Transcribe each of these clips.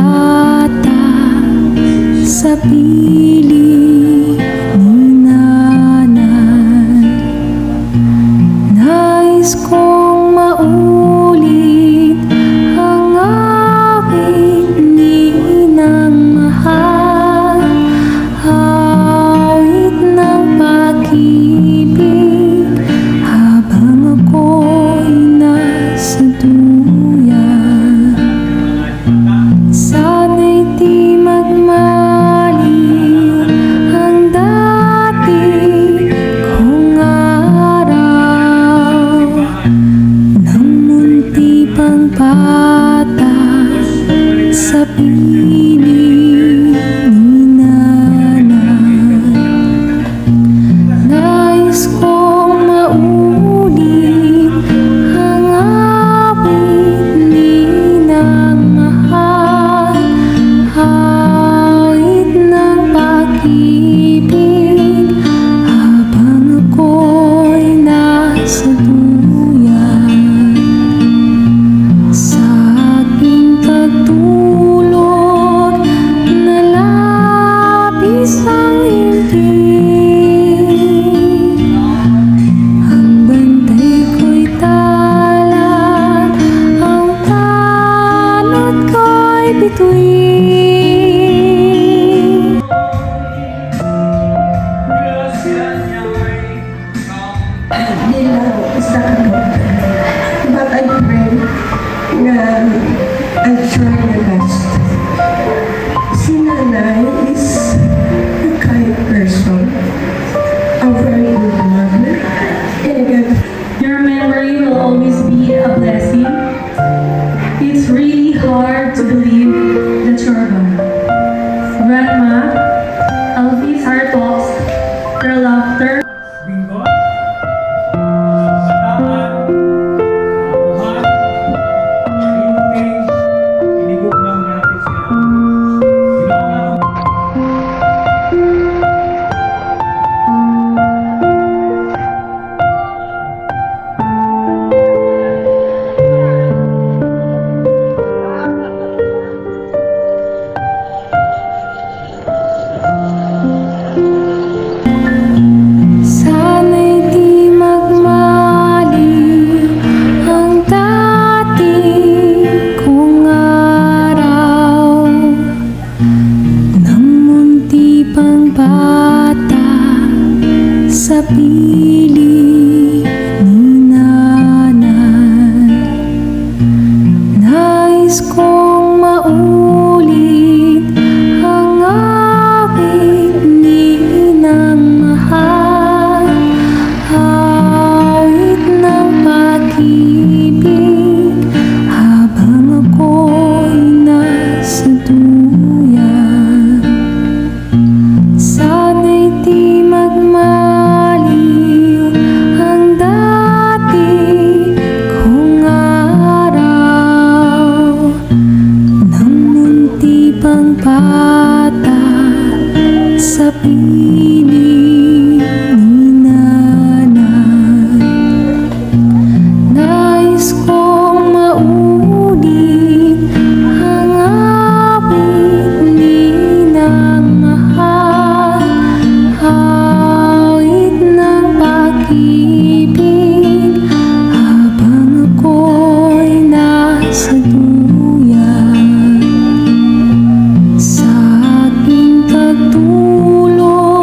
bata sa piling ni nanay. Nais kong maulit ang awit ni Inang mahal, awit ng pag-ibig habang ako'y nasa duyan. Sana'y di magmaliw ang dati kong araw nang munti pang bata sa piling ni nanay. Nais kong maulit ang awit ni Inang mahal, awit ng pag-ibig habang ako'y nasa duyan. Sa aking pagtulog na labis ang ibig, ang bantay ko'y tala, ang tanod ko'y bituin. Nila sa ano. But I pray na I try my best. Si nanay is a kind person, a very good mother, and again, Your memory will always be a blessing. It's really hard to believe that you're gone. Grandma, Alfie's heart talks, her laughter, Bingo. Katawan. Buhat. Pinting. Inigog ng natin siya. Ginoo. Sana'y di magmaliw ang dati kong araw nang munti pang bata sa piling ni nanay. Nais kong maulit ang awit ni Inang mahal, awit ng pag-ibig habang ako'y nasa duyan. Sana'y di magmaliw ang dati kong araw nang munti pang bata sa piling ni nanay. Nais kong maulit ang awit ni Inang mahal, awit ng pag-ibig habang ako'y nasa duyan. Sa aking pagtulog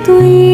tuwing